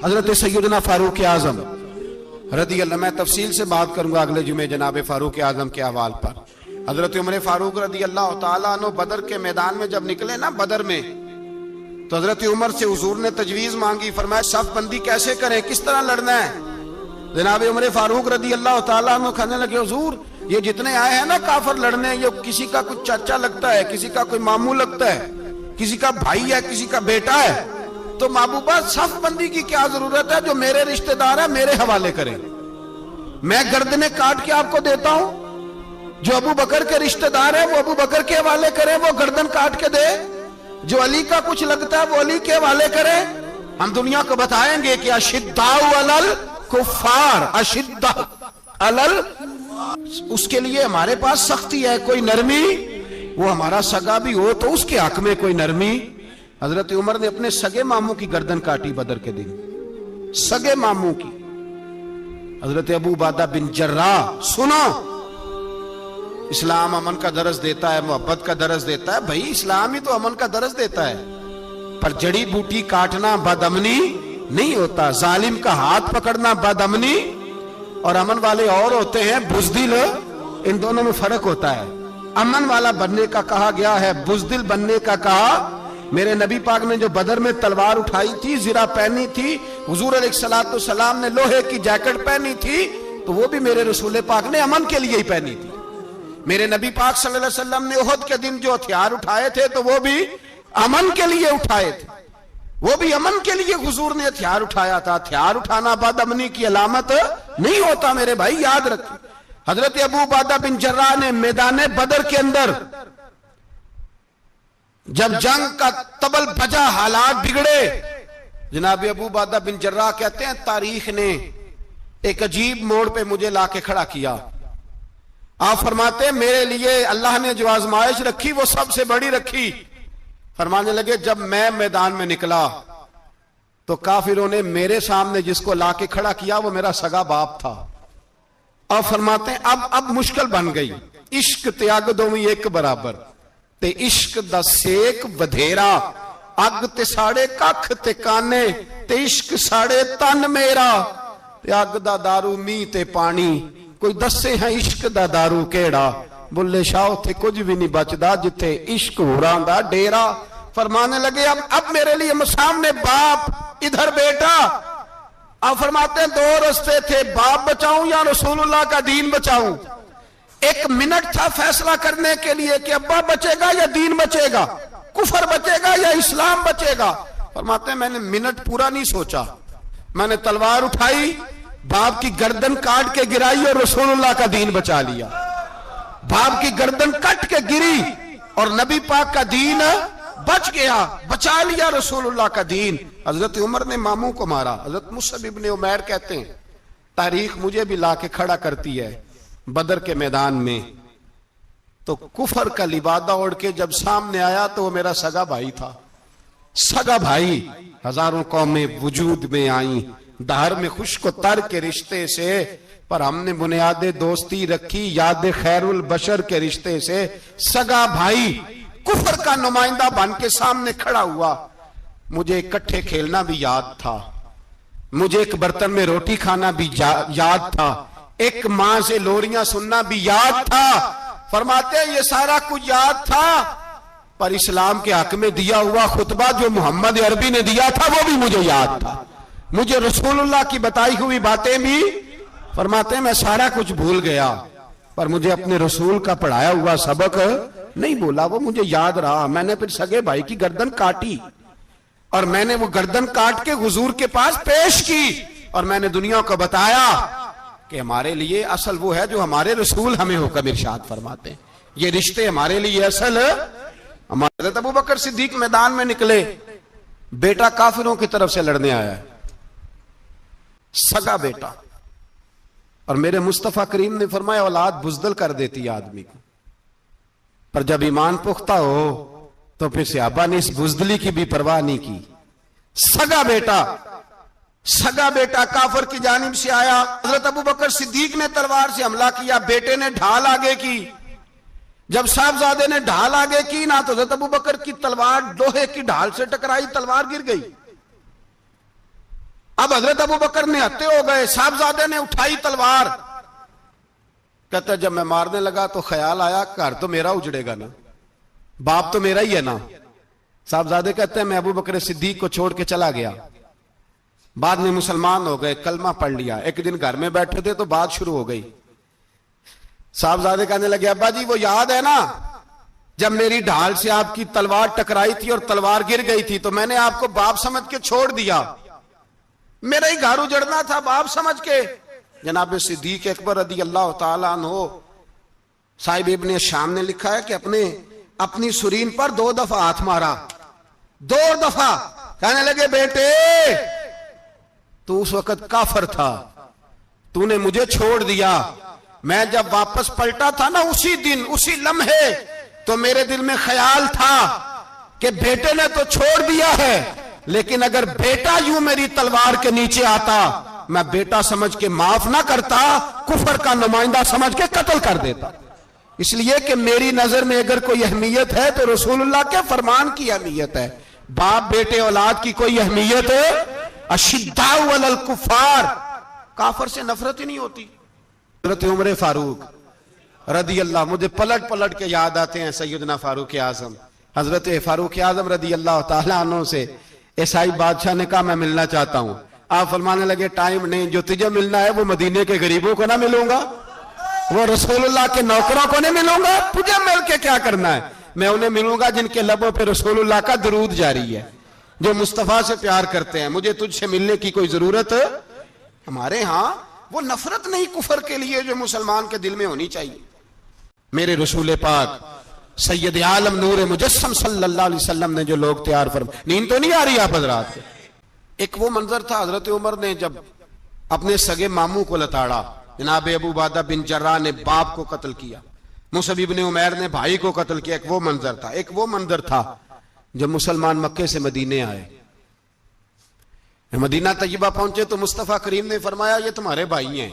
حضرت سیدنا فاروق اعظم رضی اللہ، میں تفصیل سے بات کروں گا اگلے جمعے جناب فاروق اعظم کے احوال پر۔ حضرت عمر فاروق رضی اللہ تعالیٰ عنہ بدر کے میدان میں جب نکلے نا بدر میں، تو حضرت عمر سے حضور نے تجویز مانگی، فرمایا صف بندی کیسے کریں، کس طرح لڑنا ہے؟ جناب عمر فاروق رضی اللہ تعالیٰ عنہ کہنے لگے حضور یہ جتنے آئے ہیں نا کافر لڑنے، یہ کسی کا کچھ چاچا لگتا ہے، کسی کا کوئی ماموں لگتا ہے، کسی کا بھائی ہے، کسی کا بیٹا ہے، تو محبوبہ صف بندی کی کیا ضرورت ہے؟ جو میرے رشتہ دار ہے میرے حوالے کریں، میں گردنیں کاٹ کے آپ کو دیتا ہوں۔ جو ابو بکر کے رشتہ دار ہے وہ ابو بکر کے حوالے کریں، وہ گردن کاٹ کے دے۔ جو علی کا کچھ لگتا ہے وہ علی کے حوالے کریں۔ ہم دنیا کو بتائیں گے کہ اشداء علی الکفار، اشداء علی، اس کے لیے ہمارے پاس سختی ہے، کوئی نرمی، وہ ہمارا سگا بھی ہو تو اس کے حق میں کوئی نرمی۔ حضرت عمر نے اپنے سگے ماموں کی گردن کاٹی بدر کے دن، سگے ماموں کی۔ حضرت ابو عبیدہ بن جراح، سنو، اسلام امن کا درس دیتا ہے، محبت کا درس دیتا ہے، بھائی اسلام ہی تو امن کا درس دیتا ہے، پر جڑی بوٹی کاٹنا بدامنی نہیں ہوتا، ظالم کا ہاتھ پکڑنا بدامنی، اور امن والے اور ہوتے ہیں بزدل، ان دونوں میں فرق ہوتا ہے۔ امن والا بننے کا کہا گیا ہے، بزدل بننے کا کہا۔ میرے نبی پاک نے جو بدر میں تلوار اٹھائی تھی، زرہ پہنی تھی، حضور علیہ السلام نے لوہے کی جیکٹ پہنی تھی، تو وہ بھی میرے رسول پاک نے امن کے لیے ہی پہنی تھی۔ میرے نبی پاک صلی اللہ علیہ وسلم نے احد کے دن جو ہتھیار اٹھائے تھے تو وہ بھی امن کے لیے اٹھائے تھے، وہ بھی امن کے لیے حضور نے ہتھیار اٹھایا تھا۔ ہتھیار اٹھانا بد امنی کی علامت نہیں ہوتا میرے بھائی، یاد رکھیں۔ حضرت ابو عبیدہ بن جراح نے میدان بدر کے اندر جب جنگ کا طبل بجا، حالات بگڑے، جناب ابو عبیدہ بن جراح کہتے ہیں تاریخ نے ایک عجیب موڑ پہ مجھے لا کے کھڑا کیا۔ آپ فرماتے ہیں میرے لیے اللہ نے جو آزمائش رکھی وہ سب سے بڑی رکھی۔ فرمانے لگے جب میں میدان میں نکلا تو کافروں نے میرے سامنے جس کو لا کے کھڑا کیا وہ میرا سگا باپ تھا۔ اور فرماتے ہیں اب مشکل بن گئی، عشق تے اگ دوویں ایک برابر، تے عشق دا سیک ودھیرا، اگ تے ساڑے ککھ تے کانے، تے عشق ساڑے تن میرا، تے اگ دا دارو می تے پانی، کوئی دسے ہیں عشق دا دارو کیڑا، بلے شاہ تھے کچھ بھی نہیں بچدا جتھے عشق ہوراں دا ڈیرا۔ فرمانے لگے اب میرے لیے سامنے باپ، ادھر بیٹا۔ اب فرماتے ہیں دو رستے تھے، باپ بچاؤں یا رسول اللہ کا دین بچاؤں۔ ایک منٹ تھا فیصلہ کرنے کے لیے کہ ابا بچے گا یا دین بچے گا، کفر بچے گا یا اسلام بچے گا۔ فرماتے ہیں میں نے منٹ پورا نہیں سوچا، میں نے تلوار اٹھائی، باپ کی گردن کاٹ کے گرائی اور رسول اللہ کا دین بچا لیا۔ باپ کی گردن کٹ کے گری اور نبی پاک کا دین بچ گیا، بچا لیا رسول اللہ کا دین۔ حضرت عمر نے ماموں کو مارا۔ حضرت مصعب ابن عمیر کہتے ہیں تاریخ مجھے بھی لا کے کھڑا کرتی ہے بدر کے میدان میں، تو کفر کا لبادہ اوڑھ کے جب سامنے آیا تو وہ میرا سگا بھائی تھا، سگا بھائی۔ ہزاروں قومیں وجود میں آئیں دہر میں خشک و تر کے رشتے سے، پر ہم نے بنیاد دوستی رکھی یاد خیر البشر کے رشتے سے۔ سگا بھائی کفر کا نمائندہ بن کے سامنے کھڑا ہوا۔ مجھے اکٹھے کھیلنا بھی یاد تھا، مجھے ایک برتن میں روٹی کھانا بھی یاد تھا، ایک ماں سے لوریاں سننا بھی یاد تھا۔ فرماتے ہیں یہ سارا کچھ یاد تھا، پر اسلام کے حق میں دیا ہوا خطبہ جو محمد عربی نے دیا تھا وہ بھی مجھے یاد تھا، مجھے رسول اللہ کی بتائی ہوئی باتیں بھی۔ فرماتے ہیں میں سارا کچھ بھول گیا، پر مجھے اپنے رسول کا پڑھایا ہوا سبق نہیں بولا، وہ مجھے یاد رہا۔ میں نے پھر سگے بھائی کی گردن کاٹی اور میں نے وہ گردن کاٹ کے حضور کے پاس پیش کی، اور میں نے دنیا کو بتایا کہ ہمارے لیے اصل وہ ہے جو ہمارے رسول ہمیں حکم ارشاد فرماتے ہیں، یہ رشتے ہمارے لیے اصل۔ ہمارے حضرت ابو بکر صدیق میدان میں نکلے، بیٹا کافروں کی طرف سے لڑنے آیا ہے، سگا بیٹا، اور میرے مصطفیٰ کریم نے فرمایا اولاد بزدل کر دیتی آدمی کو، پر جب ایمان پختہ ہو تو پھر صحابہ نے اس بزدلی کی بھی پرواہ نہیں کی۔ سگا بیٹا کافر کی جانب سے آیا، حضرت ابو بکر صدیق نے تلوار سے حملہ کیا، بیٹے نے ڈھال آگے کی۔ جب صاحبزادے نے ڈھال آگے کی نا تو حضرت ابو بکر کی تلوار لوہے کی ڈھال سے ٹکرائی، تلوار گر گئی۔ اب حضرت ابو بکر نہتے ہو گئے, صاحبزادے نے اٹھائی تلوار. کہتا جب میں مارنے لگا تو خیال آیا گھر تو میرا اجڑے گا نا, باپ تو میرا ہی ہے نا. صاحبزادے کہتے ہیں میں ابو بکر صدیق کو چھوڑ کے چلا گیا. بعد میں مسلمان ہو گئے, کلمہ پڑھ لیا. ایک دن گھر میں بیٹھے تھے تو بات شروع ہو گئی. صاحبزادے کہنے لگے ابا جی وہ یاد ہے نا جب میری ڈھال سے آپ کی تلوار ٹکرائی تھی اور تلوار گر گئی تھی تو میں نے آپ کو باپ سمجھ کے چھوڑ دیا, میرا ہی گھر اجڑنا تھا باپ سمجھ کے. جناب صدیق اکبر رضی اللہ تعالیٰ عنہ صاحب ابن شام نے لکھا ہے کہ اپنی سرین پر 2 دفعہ ہاتھ مارا, 2 دفعہ. کہنے لگے بیٹے تو اس وقت کافر تھا, تو نے مجھے چھوڑ دیا. میں جب واپس پلٹا تھا نا اسی دن اسی لمحے تو میرے دل میں خیال تھا کہ بیٹے نے تو چھوڑ دیا ہے, لیکن اگر بیٹا یوں میری تلوار کے نیچے آتا میں بیٹا سمجھ کے معاف نہ کرتا, کفر کا نمائندہ سمجھ کے قتل کر دیتا. اس لیے کہ میری نظر میں اگر کوئی اہمیت ہے تو رسول اللہ کے فرمان کی اہمیت ہے. باپ بیٹے اولاد کی کوئی اہمیت ہے؟ اشداء علی الکفار, کافر سے نفرت ہی نہیں ہوتی. حضرت عمر فاروق رضی اللہ, مجھے پلٹ پلٹ کے یاد آتے ہیں سیدنا فاروق اعظم. حضرت فاروق اعظم رضی اللہ تعالیٰ عنہ سے عیسائی بادشاہ نے کہا میں ملنا چاہتا ہوں. آپ فرمانے لگے ٹائم نہیں, جو تجھے ملنا ہے وہ مدینے کے غریبوں کو نہ ملوں گا, وہ رسول اللہ کے نوکروں کو نہیں ملوں گا, تجھے مل کے کیا کرنا ہے؟ میں انہیں ملوں گا جن کے لبوں پہ رسول اللہ کا درود جاری ہے, جو مصطفیٰ سے پیار کرتے ہیں. مجھے تجھ سے ملنے کی کوئی ضرورت ہے؟ ہمارے ہاں وہ نفرت نہیں کفر کے لیے جو مسلمان کے دل میں ہونی چاہیے. میرے رسول پاک سید عالم نور مجسم صلی اللہ علیہ وسلم نے جو لوگ تیار فرمائے, نیند تو نہیں آ رہی آپ حضرات؟ ایک وہ منظر تھا حضرت عمر نے جب اپنے سگے ماموں کو لتاڑا, جناب ابو عبیدہ بن جراح نے باپ کو قتل کیا, مصعب بن عمیر نے بھائی کو قتل کیا. ایک وہ منظر تھا. ایک وہ منظر تھا جب مسلمان مکے سے مدینے آئے, مدینہ طیبہ پہنچے تو مصطفیٰ کریم نے فرمایا یہ تمہارے بھائی ہیں,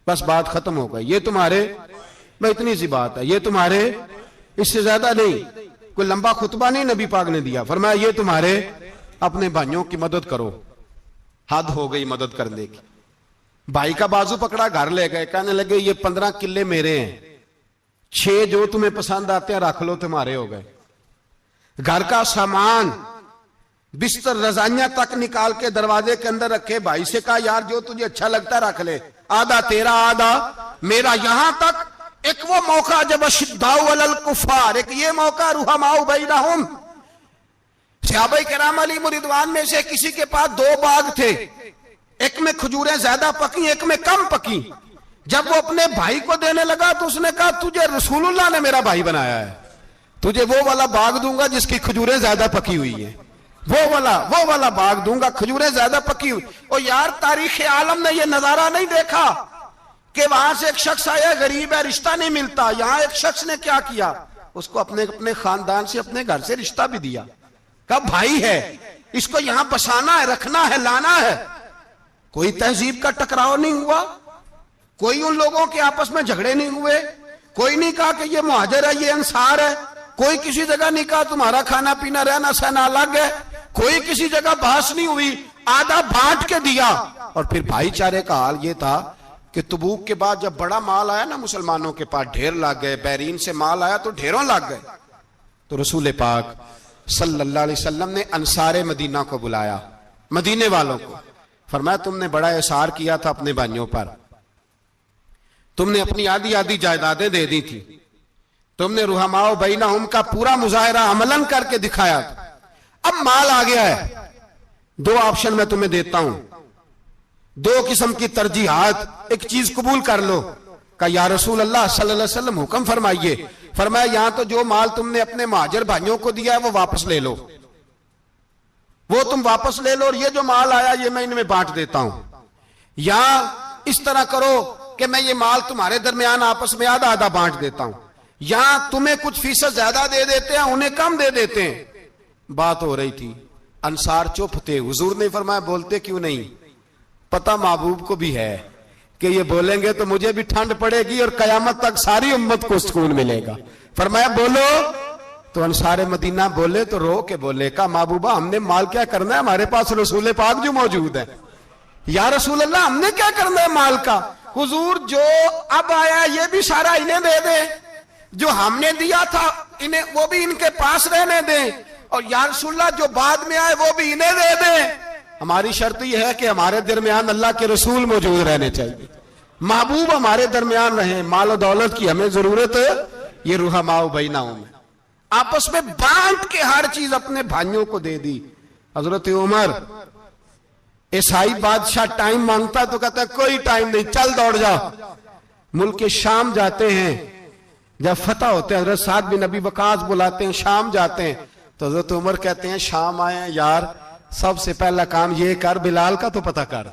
بس بات ختم ہو گئی. یہ تمہارے, بھائی اتنی سی بات ہے, یہ تمہارے, اس سے زیادہ نہیں. کوئی لمبا خطبہ نہیں نبی پاک نے دیا. فرمایا یہ تمہارے, اپنے بھائیوں کی مدد کرو. حد ہو گئی مدد کرنے کی. بھائی کا بازو پکڑا, گھر لے گئے. کہنے لگے یہ 15 کلے میرے ہیں, 6 جو تمہیں پسند آتے ہیں رکھ لو, تمہارے ہو گئے. گھر کا سامان بستر رضائیاں تک نکال کے دروازے کے اندر رکھے. بھائی سے کہا یار جو تجھے اچھا لگتا ہے رکھ لے, آدھا تیرا آدھا میرا. یہاں تک ایک وہ موقع جب اشداء علی الکفار, ایک یہ موقع رحماء بینہم. صحابہ کرام علیہم رضوان میں سے کسی کے پاس 2 باغ تھے, ایک میں کھجوریں زیادہ پکی ایک میں کم پکی. جب وہ اپنے بھائی کو دینے لگا تو اس نے کہا تجھے رسول اللہ نے میرا بھائی بنایا ہے, تجھے وہ والا باغ دوں گا جس کی کھجوریں زیادہ پکی ہوئی ہیں, وہ والا باغ دوں گا, کھجوریں زیادہ پکی ہوئی. اور یار تاریخ عالم نے یہ نظارہ نہیں دیکھا کہ وہاں سے ایک شخص آیا غریب ہے رشتہ نہیں ملتا. یہاں ایک شخص نے کیا کیا, اس کو اپنے خاندان سے اپنے گھر سے رشتہ بھی دیا. کہا بھائی ہے, اس کو یہاں بسانا ہے, رکھنا ہے, لانا ہے. کوئی تہذیب کا ٹکراؤ نہیں ہوا, کوئی ان لوگوں کے آپس میں جھگڑے نہیں ہوئے, کوئی نہیں کہا کہ یہ مہاجر ہے یہ انصار ہے, کوئی کسی جگہ نہیں کہا تمہارا کھانا پینا رہنا سہنا الگ ہے, کوئی کسی جگہ بحث نہیں ہوئی, آدھا بانٹ کے دیا. اور پھر بھائی چارے کا حال یہ تھا کہ تبوک کے بعد جب بڑا مال آیا نا مسلمانوں کے پاس, ڈھیر لگ گئے, بحرین سے مال آیا تو ڈھیروں لگ گئے. تو رسول پاک صلی اللہ علیہ وسلم نے انصار مدینہ کو بلایا, مدینے والوں کو. فرمایا تم نے بڑا احسار کیا تھا اپنے بھائیوں پر, تم نے اپنی آدھی جائیدادیں دے دی تھی, تم نے رحماء بینہم کا پورا مظاہرہ عملاً کر کے دکھایا تھا. اب مال آ گیا ہے, 2 آپشن میں تمہیں دیتا ہوں, 2 قسم کی ترجیحات, ایک چیز قبول کر لو. کہا یا رسول اللہ صلی اللہ علیہ وسلم حکم فرمائیے. فرمایا یہاں تو جو مال تم نے اپنے مہاجر بھائیوں کو دیا ہے وہ واپس لے لو, وہ تم واپس لے لو, اور یہ جو مال آیا یہ میں ان میں بانٹ دیتا ہوں. یا اس طرح کرو کہ میں یہ مال تمہارے درمیان آپس میں آدھا آدھا بانٹ دیتا ہوں, یا تمہیں کچھ فیصد زیادہ دے دیتے ہیں انہیں کم دے دیتے ہیں. بات ہو رہی تھی, انصار چپ تھے. حضور نے فرمایا بولتے کیوں نہیں, پتہ محبوب کو بھی ہے کہ یہ بولیں گے تو مجھے بھی ٹھنڈ پڑے گی اور قیامت تک ساری امت کو سکون ملے گا. فرمایا بولو. تو انصار مدینہ بولے تو رو کے بولے, کہا محبوبہ ہم نے مال کیا کرنا ہے, ہمارے پاس رسول پاک جو موجود ہے, یا رسول اللہ ہم نے کیا کرنا ہے مال کا؟ حضور جو اب آیا یہ بھی سارا انہیں دے دیں، جو ہم نے دیا تھا انہیں وہ بھی ان کے پاس رہنے دیں، اور یا رسول اللہ جو بعد میں آئے وہ بھی انہیں دے دیں۔ ہماری شرط یہ ہے کہ ہمارے درمیان اللہ کے رسول موجود رہنے چاہیے، محبوب ہمارے درمیان رہیں، مال و دولت کی ہمیں ضرورت ہے، یہ رحماء بینہم میں آپس میں بانٹ کے ہر چیز اپنے بھائیوں کو دے دی۔ حضرت عمر عیسائی بادشاہ ٹائم مانگتا تو کہتا ہے کوئی ٹائم نہیں، چل دوڑ جا۔ ملک شام جاتے ہیں، جب فتح ہوتے ہیں حضرت سعد بن ابی وقاص بلاتے ہیں، شام جاتے ہیں تو حضرت عمر کہتے ہیں شام آئے ہیں یار، سب سے پہلا کام یہ کر بلال کا تو پتہ کر،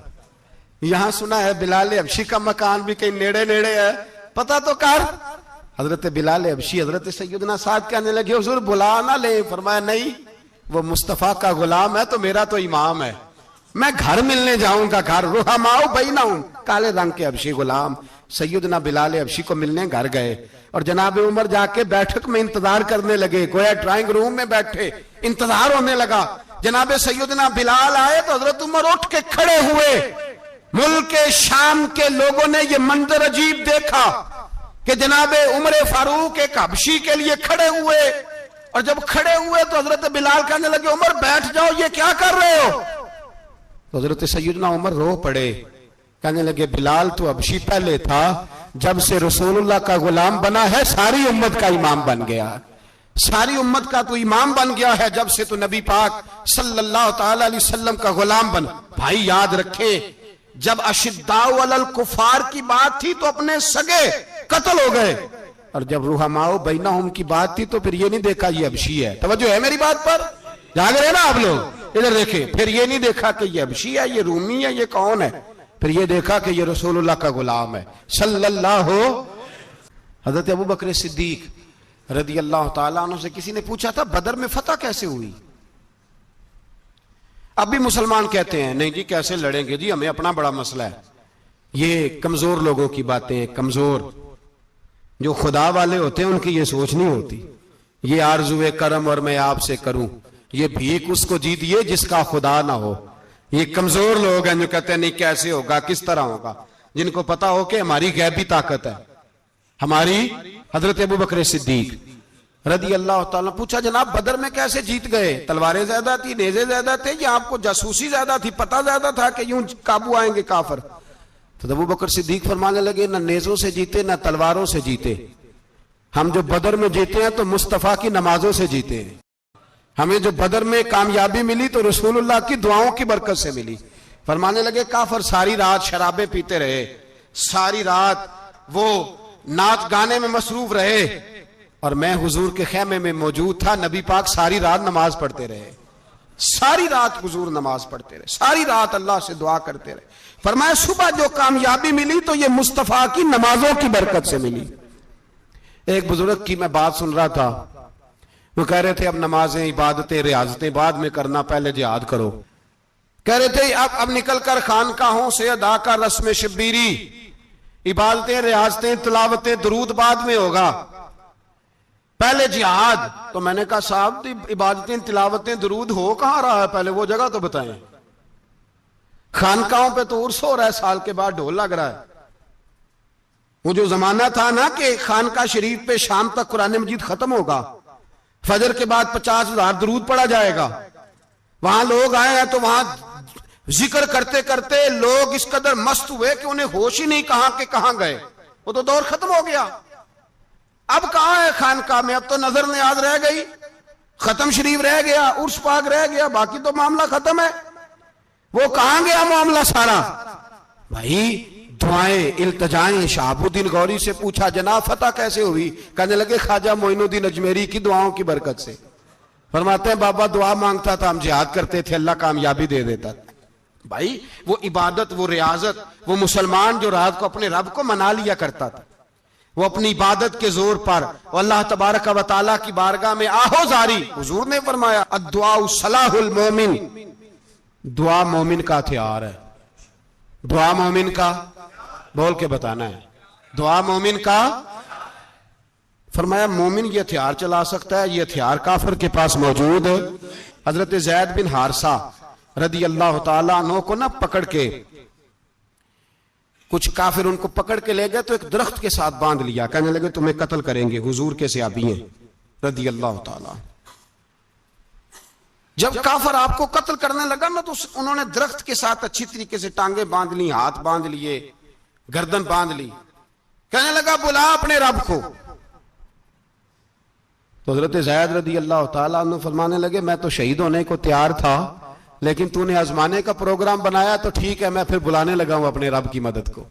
یہاں سنا ہے بلال حبشی کا مکان بھی کہیں نیڑے نیڑے ہے، پتہ تو کر۔ حضرت بلال حبشی حضرت سیدنا سعد کہنے لگے حضور بلا نہ لیں، فرمایا نہیں، وہ مصطفیٰ کا غلام ہے تو میرا تو امام ہے، میں گھر ملنے جاؤں گا، گھر رحماء بینہم، کالے رنگ کے حبشی غلام سیدنا بلال حبشی کو ملنے گھر گئے، اور جناب عمر جا کے بیٹھک میں انتظار کرنے لگے، گویا ڈرائنگ روم میں بیٹھے انتظار ہونے لگا۔ جناب سیدنا بلال آئے تو حضرت عمر اٹھ کے کھڑے ہوئے۔ ملک شام کے لوگوں نے یہ منظر عجیب دیکھا کہ جناب عمر فاروق ایک حبشی کے لیے کھڑے ہوئے، اور جب کھڑے ہوئے تو حضرت بلال کہنے لگے عمر بیٹھ جاؤ، یہ کیا کر رہے ہو؟ تو حضرت سیدنا عمر رو پڑے، کہنے لگے بلال تو حبشی پہلے تھا، جب سے رسول اللہ کا غلام بنا ہے ساری امت کا امام بن گیا، ساری امت کا تو امام بن گیا ہے جب سے تو نبی پاک صلی اللہ تعالی علیہ وسلم کا غلام بنا۔ بھائی یاد رکھیں، جب اشداء علی الکفار کی بات تھی تو اپنے سگے قتل ہو گئے، اور جب رحماء بینہم کی بات تھی تو پھر یہ نہیں دیکھا یہ حبشی ہے۔ توجہ ہے میری بات پر؟ جاگ رہے نا آپ لوگ؟ ادھر دیکھیں، پھر یہ نہیں دیکھا کہ یہ حبشی ہے، یہ رومی ہے، یہ کون ہے، پھر یہ دیکھا کہ یہ رسول اللہ کا غلام ہے صلی اللہ۔ حضرت ابوبکر صدیق رضی اللہ تعالیٰ عنہ سے کسی نے پوچھا تھا بدر میں فتح کیسے ہوئی؟ اب بھی مسلمان کہتے ہیں نہیں جی کیسے لڑیں گے جی، ہمیں اپنا بڑا مسئلہ ہے۔ یہ کمزور لوگوں کی باتیں ہیں، کمزور جو خدا والے ہوتے ہیں ان کی یہ سوچ نہیں ہوتی، یہ آرزو کرم اور میں آپ سے کروں، یہ بھیک اس کو جیتیے جس کا خدا نہ ہو۔ یہ کمزور لوگ ہیں جو کہتے ہیں نہیں کیسے ہوگا، کس طرح ہوگا، جن کو پتا ہو کہ ہماری غیبی طاقت ہے ہماری۔ حضرت ابوبکر صدیق رضی اللہ تعالیٰ پوچھا جناب بدر میں کیسے جیت گئے؟ تلواریں زیادہ تھی، نیزے زیادہ تھے، یا آپ کو جاسوسی زیادہ تھی، پتہ زیادہ تھا کہ یوں قابو آئیں گے کافر؟ تو ابوبکر صدیق فرمانے لگے نہ نیزوں سے جیتے نہ تلواروں سے جیتے، ہم جو بدر میں جیتے ہیں تو مصطفیٰ کی نمازوں سے جیتے ہیں، ہمیں جو بدر میں کامیابی ملی تو رسول اللہ کی دعاؤں کی برکت سے ملی۔ فرمانے لگے کافر ساری رات شرابیں پیتے رہے، ساری رات وہ ناچ گانے میں مصروف رہے، اور میں حضور کے خیمے میں موجود تھا، نبی پاک ساری رات نماز پڑھتے رہے، ساری رات حضور نماز پڑھتے رہے، ساری رات اللہ سے دعا کرتے رہے۔ فرمایا صبح جو کامیابی ملی تو یہ مصطفیٰ کی نمازوں کی برکت سے ملی۔ ایک بزرگ کی میں بات سن رہا تھا، وہ کہہ رہے تھے اب نمازیں عبادتیں ریاضتیں بعد میں کرنا، پہلے جہاد کرو۔ کہہ رہے تھے اب نکل کر خانقاہوں سے ادا کر رسم شبیری، عبادتیں ریاضتیں تلاوتیں درود بعد میں ہوگا، پہلے جہاد۔ تو میں نے کہا صاحب عبادتیں تلاوتیں درود ہو کہاں رہا ہے، پہلے وہ جگہ تو بتائیں۔ خانقاہوں پہ تو عرس ہو رہا ہے، سال کے بعد ڈھول لگ رہا ہے۔ وہ جو زمانہ تھا نا کہ خانقاہ شریف پہ شام تک قرآن مجید ختم ہوگا، فجر کے بعد 50,000 درود پڑھا جائے گا، وہاں لوگ آئے ہیں تو وہاں ذکر کرتے کرتے لوگ اس قدر مست ہوئے کہ انہیں ہوش ہی نہیں کہاں کہ کہاں گئے، وہ تو دور ختم ہو گیا۔ اب کہاں ہے خانقاہ میں؟ اب تو نظر نیاز رہ گئی، ختم شریف رہ گیا، عرس پاک رہ گیا، باقی تو معاملہ ختم ہے۔ وہ کہاں گیا معاملہ سارا؟ بھائی دعائیں التجائیں۔ شہاب الدین غوری سے پوچھا جناب فتح کیسے ہوئی؟ کہنے لگے خواجہ معین الدین اجمیری کی دعاؤں کی برکت سے۔ فرماتے ہیں بابا دعا مانگتا تھا، ہم جہاد کرتے تھے، اللہ کامیابی دے دیتا تھا۔ بھائی وہ عبادت، وہ ریاضت، وہ مسلمان جو رات کو اپنے رب کو منا لیا کرتا تھا، وہ اپنی عبادت کے زور پر اللہ تبارک و تعالیٰ کی بارگاہ میں آہو زاری۔ حضور نے فرمایا الدعاء صلاح المومن، دعا مومن کا ہتھیار ہے۔ دعا مومن کا، بول کے بتانا ہے، دعا مومن کا۔ فرمایا مومن یہ ہتھیار چلا سکتا ہے، یہ ہتھیار کافر کے پاس موجود ہے۔ حضرت زید بن حارثہ رضی اللہ تعالیٰ عنہ کو نہ پکڑ کے کچھ کافر ان کو پکڑ کے لے گئے تو ایک درخت کے ساتھ باندھ لیا، کہنے لگے تمہیں قتل کریں گے، حضور کے صحابی ہیں رضی اللہ تعالی۔ جب کافر آپ کو قتل کرنے لگا نا تو انہوں نے درخت کے ساتھ اچھی طریقے سے ٹانگیں باندھ لی، ہاتھ باندھ لیے، گردن باندھ لی، کہنے لگا بلا اپنے رب کو۔ تو حضرت زید رضی اللہ تعالیٰ عنہ فرمانے لگے میں تو شہید ہونے کو تیار تھا، لیکن تو نے آزمانے کا پروگرام بنایا تو ٹھیک ہے، میں پھر بلانے لگا ہوں اپنے رب کی مدد کو،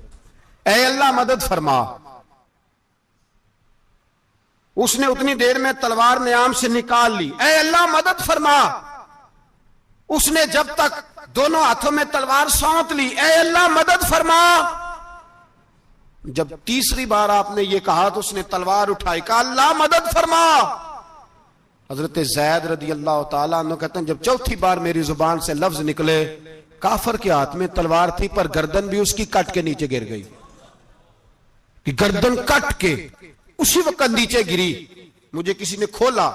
اے اللہ مدد فرما۔ اس نے اتنی دیر میں تلوار نیام سے نکال لی، اے اللہ مدد فرما۔ اس نے جب تک دونوں ہاتھوں میں تلوار سونت لی، اے اللہ مدد فرما۔ جب تیسری بار آپ نے یہ کہا تو اس نے تلوار اٹھائی، کہا اللہ مدد فرما۔ حضرت زید رضی اللہ تعالیٰ عنہ کہتے ہیں جب چوتھی بار میری زبان سے لفظ نکلے، کافر کے ہاتھ میں تلوار تھی پر گردن بھی اس کی کٹ کے نیچے گر گئی، کہ گردن کٹ کے اسی وقت نیچے گری۔ مجھے کسی نے کھولا،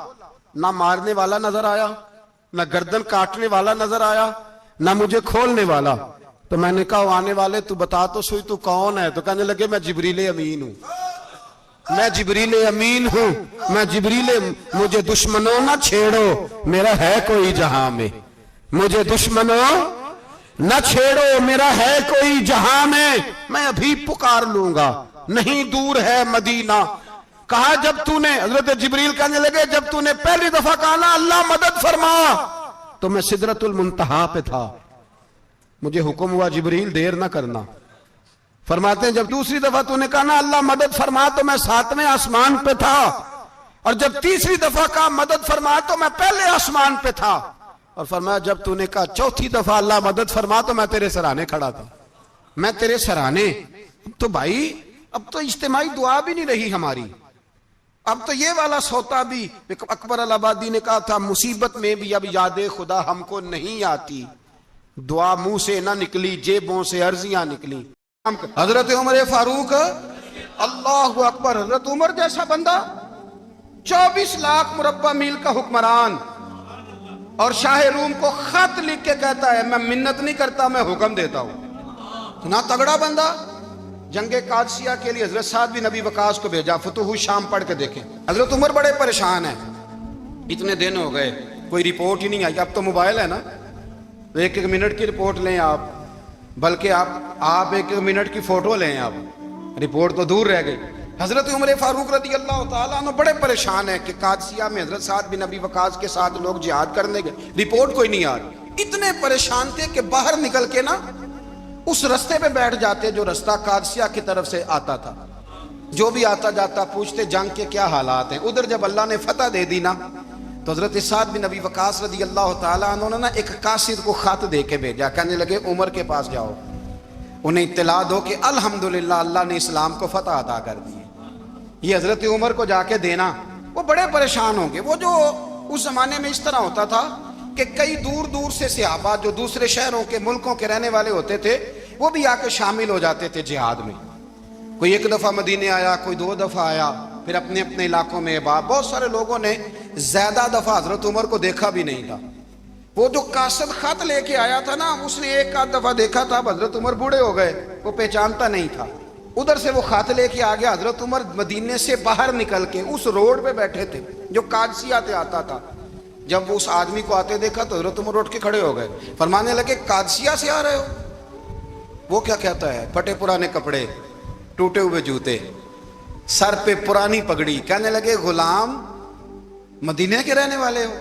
نہ مارنے والا نظر آیا، نہ گردن کاٹنے والا نظر آیا، نہ مجھے کھولنے والا۔ تو میں نے کہا آنے والے تو بتا تو سوئی تو کون ہے؟ تو کہنے لگے میں جبریل امین ہوں، میں جبریل امین ہوں، میں جبریل، مجھے دشمنوں نہ چھیڑو، میرا ہے کوئی جہاں میں، مجھے دشمنوں نہ چھیڑو، میرا ہے کوئی جہاں میں ابھی پکار لوں گا، نہیں دور ہے مدینہ۔ کہا جب تو نے، حضرت جبریل کہنے لگے جب تو نے پہلی دفعہ کہا نا اللہ مدد فرما تو میں سدرۃ المنتہا پہ تھا، مجھے حکم ہوا جبریل دیر نہ کرنا۔ فرماتے ہیں جب دوسری دفعہ تو نے کہا نا اللہ مدد فرما تو میں 7ویں آسمان پہ تھا، اور جب تیسری دفعہ کہا مدد فرما تو میں پہلے آسمان پہ تھا، اور فرمایا جب تو نے کہا چوتھی دفعہ اللہ مدد فرما تو میں تیرے سرانے کھڑا تھا، میں تیرے سرانے۔ تو بھائی اب تو اجتماعی دعا بھی نہیں رہی ہماری، اب تو یہ والا سوتا بھی، اکبر الآبادی نے کہا تھا مصیبت میں بھی اب یاد خدا ہم کو نہیں آتی، دعا منہ سے نہ نکلی جیبوں سے عرضیاں نکلی۔ حضرت عمر فاروق اللہ اکبر، حضرت عمر جیسا بندہ 24 لاکھ مربع میل کا حکمران، اور شاہ روم کو خط لکھ کے کہتا ہے میں منت نہیں کرتا میں حکم دیتا ہوں۔ اتنا تگڑا بندہ۔ جنگ قادسیہ کے لیے حضرت سعد بن ابی وقاص کو بھیجا، فتوح شام پڑھ کے دیکھیں۔ حضرت عمر بڑے پریشان ہیں، اتنے دن ہو گئے کوئی رپورٹ ہی نہیں آئی۔ اب تو موبائل ہے نا، ایک ایک منٹ کی رپورٹ لیں آپ، بلکہ آپ ایک ایک منٹ کی فوٹو لیں، آپ رپورٹ تو دور رہ گئی۔ حضرت عمر فاروق رضی اللہ تعالیٰ عنہ بڑے پریشان ہیں کہ قادسیہ میں حضرت سعد بن ابی وقاص کے ساتھ لوگ جہاد کرنے گئے، رپورٹ کوئی نہیں آ رہی۔ اتنے پریشان تھے کہ باہر نکل کے نا اس رستے پہ بیٹھ جاتے جو رستہ قادسیہ کی طرف سے آتا تھا، جو بھی آتا جاتا پوچھتے جنگ کے کیا حالات ہیں۔ ادھر جب اللہ نے فتح دے دی نا تو حضرت سعد بن ابی وقاص رضی اللہ تعالیٰ عنہ نے ایک قاصد کو خط دے کے بھیجا، کہنے لگے عمر کے پاس جاؤ، انہیں اطلاع دو کہ الحمدللہ اللہ نے اسلام کو فتح عطا کر دی۔ یہ حضرت عمر کو جا کے دینا، وہ بڑے پریشان ہوں گے۔ وہ جو اس زمانے میں اس طرح ہوتا تھا کہ کئی دور دور سے صحابہ جو دوسرے شہروں کے ملکوں کے رہنے والے ہوتے تھے وہ بھی آ کے شامل ہو جاتے تھے جہاد میں۔ کوئی ایک دفعہ مدینے آیا، کوئی 2 دفعہ آیا، پھر اپنے اپنے علاقوں میں بہت سارے لوگوں نے زیادہ دفعہ حضرت عمر کو دیکھا بھی نہیں تھا۔ وہ جو قاصد خط لے کے آیا تھا نا اس نے ایک آدھ دفعہ دیکھا تھا، حضرت عمر بوڑھے ہو گئے، وہ پہچانتا نہیں تھا۔ ادھر سے وہ خط لے کے آ گیا، حضرت عمر مدینے سے باہر نکل کے اس روڈ پہ بیٹھے تھے جو قادسیہ سے آتا تھا۔ جب وہ اس آدمی کو آتے دیکھا تو حضرت عمر اٹھ کے کھڑے ہو گئے، فرمانے لگے قادسیہ سے آ رہے ہو؟ وہ کیا کہتا ہے؟ پھٹے پرانے کپڑے، ٹوٹے ہوئے جوتے، سر پہ پرانی پگڑی، کہنے لگے غلام مدینے کے رہنے والے ہو؟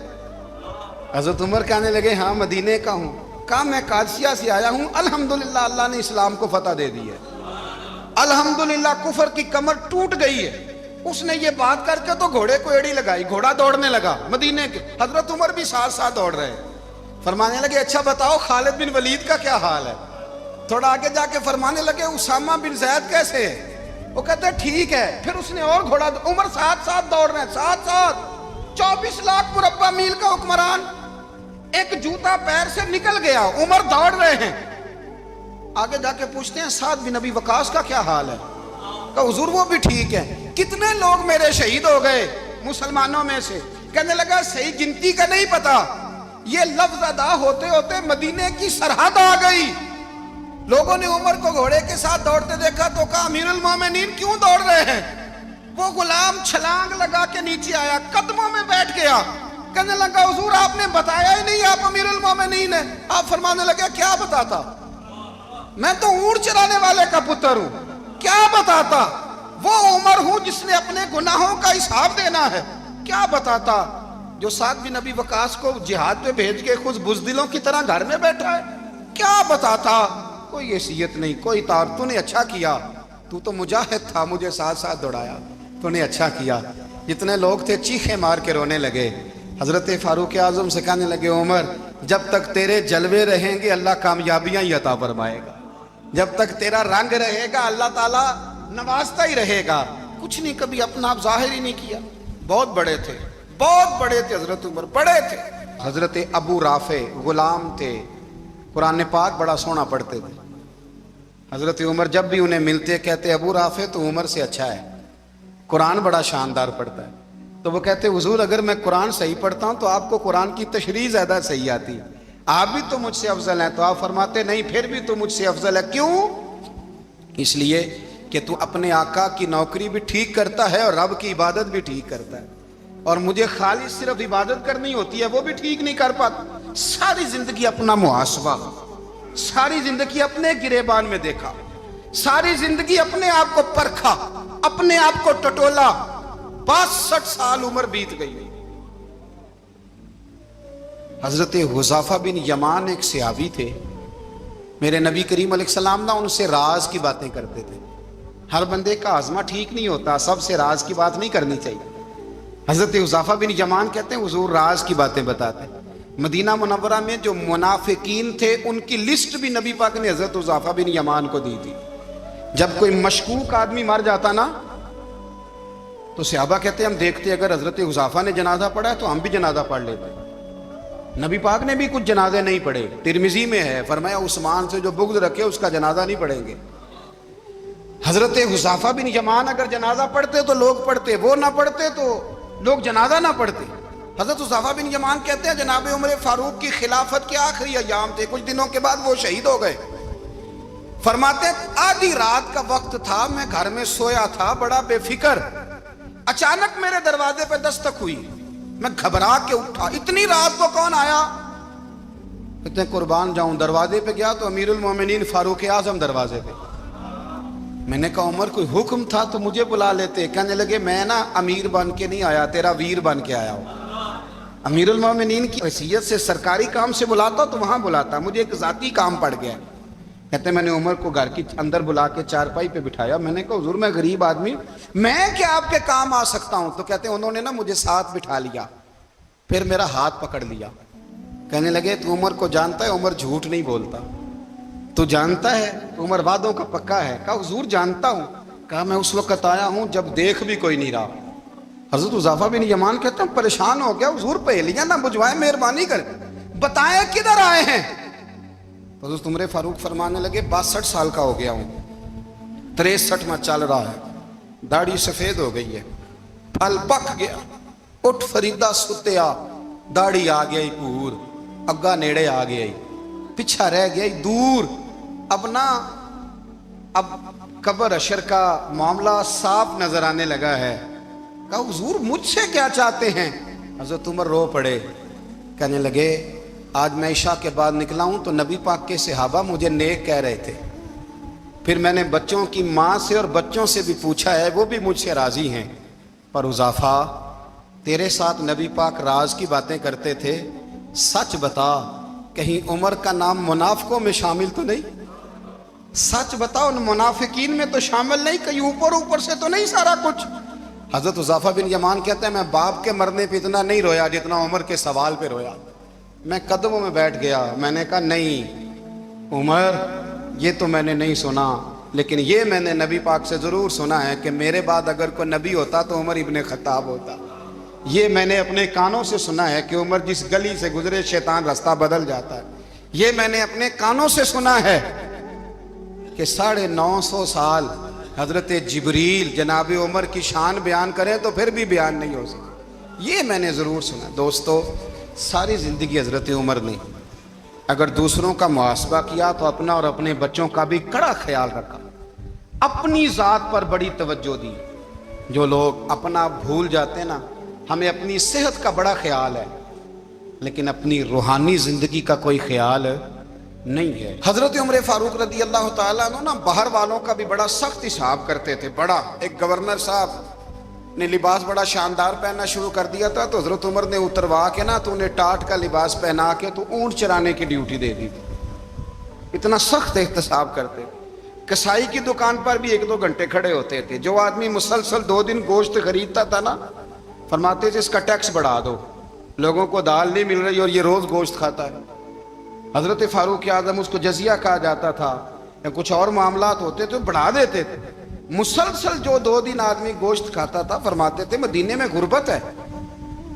حضرت عمر کہنے لگے ہاں مدینے کا ہوں۔ کہا میں قادسیہ سے آیا ہوں، الحمدللہ اللہ نے اسلام کو فتح دے دی ہے، الحمدللہ کفر کی کمر ٹوٹ گئی ہے۔ اس نے یہ بات کر کے تو گھوڑے کو ایڑی لگائی، گھوڑا دوڑنے لگا مدینے کے، حضرت عمر بھی ساتھ ساتھ دوڑ رہے، فرمانے لگے اچھا بتاؤ خالد بن ولید کا کیا حال ہے؟ تھوڑا آگے جا کے فرمانے لگے اسامہ بن زید کیسے ہے؟ وہ کہتے ٹھیک ہے۔ پھر اس نے اور گھوڑا، عمر ساتھ ساتھ دوڑ رہے ہیں، ساتھ ساتھ 24 لاکھ مربع میل کا حکمران، ایک جوتا پیر سے نکل گیا، عمر دوڑ رہے ہیں۔ آگے جا کے پوچھتے ہیں سعد بن ابی وقاص کا کیا حال ہے؟ کہ حضور وہ بھی ٹھیک ہے۔ کتنے لوگ میرے شہید ہو گئے مسلمانوں میں سے؟ کہنے لگا صحیح گنتی کا نہیں پتا، یہ لفظ ادا ہوتے ہوتے مدینے کی سرحد آ گئی، لوگوں نے عمر کو گھوڑے کے ساتھ دوڑتے دیکھا تو کہا امیر المومنین کیوں دوڑ رہے ہیں؟ وہ غلام چھلانگ لگا کے نیچے آیا، قدموں میں بیٹھ گیا، کہنے لگا حضور آپ نے بتایا ہی نہیں آپ امیر المومنین ہیں۔ آپ فرمانے لگے کیا بتاتا؟ میں تو اونٹ چرانے والے کا پتر ہوں، کیا بتاتا؟ وہ عمر ہوں جس نے اپنے گناہوں کا حساب دینا ہے، کیا بتاتا؟ جو سعد بن ابی وقاص کو جہاد پہ بھیج کے خود بزدلوں کی طرح گھر میں بیٹھا ہے، کیا بتاتا؟ کوئی حیثیت نہیں، کوئی تار، تو نے اچھا کیا، تو تو مجاہد تھا، مجھے ساتھ ساتھ دوڑایا، تو نے اچھا کیا۔ جتنے لوگ تھے چیخیں مار کے رونے لگے۔ حضرت فاروق اعظم سے کہنے لگے عمر جب تک تیرے جلوے رہیں گے اللہ کامیابیاں ہی عطا فرمائے گا، جب تک تیرا رنگ رہے گا اللہ تعالیٰ نوازتا ہی رہے گا۔ کچھ نہیں، کبھی اپنا آپ ظاہر ہی نہیں کیا۔ بہت بڑے تھے، بہت بڑے تھے حضرت عمر، بڑے تھے۔ حضرت ابو رافع غلام تھے، قرآن پاک بڑا سونا پڑھتے تھے۔ حضرت عمر جب بھی انہیں ملتے کہتے ابو رافع تو عمر سے اچھا ہے، قرآن بڑا شاندار پڑھتا ہے۔ تو وہ کہتے حضور اگر میں قرآن صحیح پڑھتا ہوں تو آپ کو قرآن کی تشریح زیادہ صحیح آتی ہے، آپ بھی تو مجھ سے افضل ہیں۔ تو آپ فرماتے نہیں پھر بھی تو مجھ سے افضل ہے۔ کیوں؟ اس لیے کہ تو اپنے آقا کی نوکری بھی ٹھیک کرتا ہے اور رب کی عبادت بھی ٹھیک کرتا ہے، اور مجھے خالص صرف عبادت کرنی ہوتی ہے وہ بھی ٹھیک نہیں کر پاتا۔ ساری زندگی اپنا محاسبہ، ساری زندگی اپنے گریبان میں دیکھا، ساری زندگی اپنے آپ کو پرکھا، اپنے آپ کو ٹٹولا۔ 62 سال عمر بیت گئی۔ حضرت حذیفہ بن یمان ایک صحابی تھے، میرے نبی کریم علیہ السلام نہ ان سے راز کی باتیں کرتے تھے۔ ہر بندے کا ہاضمہ ٹھیک نہیں ہوتا، سب سے راز کی بات نہیں کرنی چاہیے۔ حضرت حذیفہ بن یمان کہتے ہیں حضور راز کی باتیں بتاتے ہیں۔ مدینہ منورہ میں جو منافقین تھے ان کی لسٹ بھی نبی پاک نے حضرت حذیفہ بن یمان کو دی تھی۔ جب کوئی مشکوک آدمی مر جاتا نا تو صحابہ کہتے ہیں ہم دیکھتے اگر حضرت حذیفہ نے جنازہ پڑھا ہے تو ہم بھی جنازہ پڑھ لیتے۔ نبی پاک نے بھی کچھ جنازے نہیں پڑھے، ترمذی میں ہے، فرمایا عثمان سے جو بغض رکھے اس کا جنازہ نہیں پڑھیں گے۔ حضرت حذیفہ بن یمان اگر جنازہ پڑھتے تو لوگ پڑھتے، وہ نہ پڑھتے تو لوگ جنازہ نہ پڑھتے۔ حضرت حذیفہ بن یمان کہتے ہیں جناب عمر فاروق کی خلافت کے آخری ایام تھے، کچھ دنوں کے بعد وہ شہید ہو گئے۔ فرماتے آدھی رات کا وقت تھا، میں گھر میں سویا تھا بڑا بے فکر، اچانک میرے دروازے پہ دستک ہوئی، میں گھبرا کے اٹھا، اتنی رات کو کون آیا؟ کہتے ہیں قربان جاؤں، دروازے پہ گیا تو امیر المومنین فاروق اعظم دروازے پہ۔ میں نے کہا عمر کوئی حکم تھا تو مجھے بلا لیتے۔ کہنے لگے میں نا امیر بن کے نہیں آیا، تیرا ویر بن کے آیا ہوں۔ امیر المومنین کی حیثیت سے سرکاری کام سے بلاتا تو وہاں بلاتا، مجھے ایک ذاتی کام پڑ گیا۔ کہتے میں نے عمر کو گھر کی اندر بلا کے چارپائی پہ بٹھایا، میں نے کہا حضور میں غریب آدمی، میں کیا آپ کے کام آ سکتا ہوں؟ تو کہتے ہیں انہوں نے نا مجھے ساتھ بٹھا لیا، پھر میرا ہاتھ پکڑ لیا، کہنے لگے تو عمر کو جانتا ہے؟ عمر جھوٹ نہیں بولتا، تو جانتا ہے عمر وعدوں کا پکا ہے؟ کہا حضور جانتا ہوں۔ کہا میں اس وقت آیا ہوں جب دیکھ بھی کوئی نہیں رہا۔ حضرت حذیفہ بن یمان کہتے ہیں پریشان ہو گیا، حضور پہلیاں نہ بجھوائے، مہربانی کریں بتائیں کدھر آئے ہیں؟ حضرت عمر فاروق فرمانے لگے 62 سال کا ہو گیا ہوں، 63 میں چل رہا ہے، داڑھی سفید ہو گئی ہے، پھل پک گیا، اٹھ فریدہ ستیا، داڑھی آ گئی پور، اگا نیڑے آ گئی، پیچھا رہ گئی دور، اب قبر اشر کا معاملہ صاف نظر آنے لگا ہے۔ کہا حضور مجھ سے کیا چاہتے ہیں؟ حضرت عمر رو پڑے، کہنے لگے آج میں عشاء کے بعد نکلا ہوں تو نبی پاک کے صحابہ مجھے نیک کہہ رہے تھے، پھر میں نے بچوں کی ماں سے اور بچوں سے بھی پوچھا ہے، وہ بھی مجھ سے راضی ہیں، پر حذیفہ تیرے ساتھ نبی پاک راز کی باتیں کرتے تھے، سچ بتا کہیں عمر کا نام منافقوں میں شامل تو نہیں؟ سچ بتا ان منافقین میں تو شامل نہیں، کہیں اوپر سے تو نہیں سارا کچھ؟ حضرت حذیفہ بن یمان کہتے ہیں میں باپ کے مرنے پہ اتنا نہیں رویا جتنا عمر کے سوال پہ رویا۔ میں قدموں میں بیٹھ گیا، میں نے کہا نہیں عمر یہ تو میں نے نہیں سنا، لیکن یہ میں نے نبی پاک سے ضرور سنا ہے کہ میرے بعد اگر کوئی نبی ہوتا تو عمر ابن خطاب ہوتا۔ یہ میں نے اپنے کانوں سے سنا ہے کہ عمر جس گلی سے گزرے شیطان رستہ بدل جاتا ہے۔ یہ میں نے اپنے کانوں سے سنا ہے کہ 950 سال حضرت جبریل جناب عمر کی شان بیان کریں تو پھر بھی بیان نہیں ہو سکتا، یہ میں نے ضرور سنا۔ دوستو ساری زندگی حضرت عمر نے اگر دوسروں کا محاسبہ کیا تو اپنا اور اپنے بچوں کا بھی کڑا خیال رکھا، اپنی ذات پر بڑی توجہ دی۔ جو لوگ اپنا بھول جاتے نا، ہمیں اپنی صحت کا بڑا خیال ہے لیکن اپنی روحانی زندگی کا کوئی خیال نہیں ہے۔ حضرت عمر فاروق رضی اللہ تعالیٰ عنہ نا باہر والوں کا بھی بڑا سخت حساب کرتے تھے۔ بڑا ایک گورنر صاحب نے لباس بڑا شاندار پہننا شروع کر دیا تھا تو حضرت عمر نے اتروا کے نا تو انہیں ٹاٹ کا لباس پہنا کے تو اونٹ چرانے کی ڈیوٹی دے دی تھی۔ اتنا سخت احتساب کرتے۔ کسائی کی دکان پر بھی 1-2 گھنٹے کھڑے ہوتے تھے۔ جو آدمی مسلسل 2 دن گوشت خریدتا تھا نا، فرماتے تھے اس کا ٹیکس بڑھا دو، لوگوں کو دال نہیں مل رہی اور یہ روز گوشت کھاتا ہے۔ حضرت فاروق اعظم، اس کو جزیہ کہا جاتا تھا، یا کچھ اور معاملات ہوتے تو بڑھا دیتے تھے۔ مسلسل جو 2 دن آدمی گوشت کھاتا تھا، فرماتے تھے مدینے میں غربت ہے،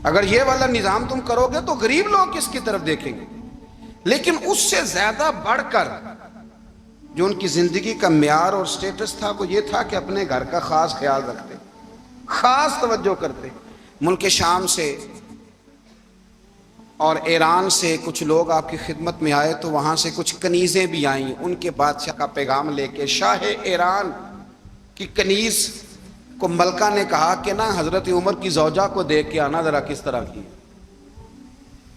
اگر یہ والا نظام تم کرو گے تو غریب لوگ کس کی طرف دیکھیں گے۔ لیکن اس سے زیادہ بڑھ کر جو ان کی زندگی کا معیار اور سٹیٹس تھا وہ یہ تھا کہ اپنے گھر کا خاص خیال رکھتے، خاص توجہ کرتے۔ ملک شام سے اور ایران سے کچھ لوگ آپ کی خدمت میں آئے تو وہاں سے کچھ کنیزیں بھی آئیں، ان کے بادشاہ کا پیغام لے کے۔ شاہ ایران کی کنیز کو ملکہ نے کہا کہ نا حضرت عمر کی زوجہ کو دیکھ کے آنا ذرا کس طرح کی۔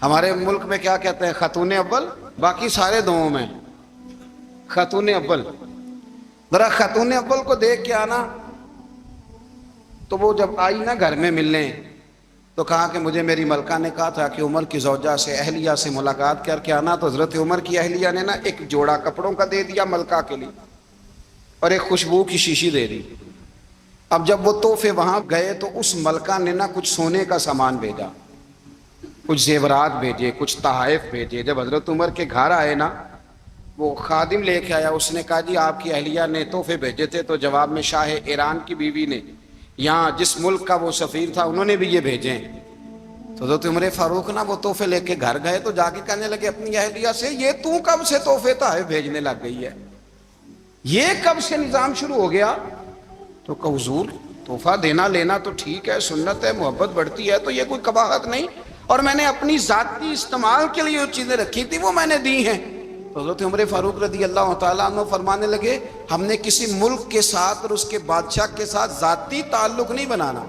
ہمارے ملک میں کیا کہتے ہیں؟ خاتون اول، باقی سارے دووں میں خاتون اول۔ ذرا خاتون اول کو دیکھ کے آنا۔ تو وہ جب آئی نا گھر میں ملنے تو کہا کہ مجھے میری ملکہ نے کہا تھا کہ عمر کی زوجہ سے، اہلیہ سے ملاقات کر کے آنا۔ تو حضرت عمر کی اہلیہ نے نا ایک جوڑا کپڑوں کا دے دیا ملکہ کے لیے اور ایک خوشبو کی شیشی دے دی۔ اب جب وہ تحفے وہاں گئے تو اس ملکہ نے نا کچھ سونے کا سامان بھیجا، کچھ زیورات بھیجے، کچھ تحائف بھیجے۔ جب حضرت عمر کے گھر آئے نا، وہ خادم لے کے آیا، اس نے کہا جی آپ کی اہلیہ نے تحفے بھیجے تھے، تو جواب میں شاہ ایران کی بیوی نے، یہاں جس ملک کا وہ سفیر تھا، انہوں نے بھی یہ بھیجے ہیں۔ تو حضرت عمر فاروق نا وہ تحفے لے کے گھر گئے تو جا کے کہنے لگے اپنی اہلیہ سے، یہ تو کب سے تحفے تحائف بھیجنے لگ گئی ہے؟ یہ کب سے نظام شروع ہو گیا؟ تو کہ حضور تحفہ دینا لینا تو ٹھیک ہے، سنت ہے، محبت بڑھتی ہے، تو یہ کوئی قباحت نہیں، اور میں نے اپنی ذاتی استعمال کے لیے جو چیزیں رکھی تھی وہ میں نے دی ہیں۔ تو حضرت عمر فاروق رضی اللہ تعالیٰ عنہ فرمانے لگے ہم نے کسی ملک کے ساتھ اور اس کے بادشاہ کے ساتھ ذاتی تعلق نہیں بنانا،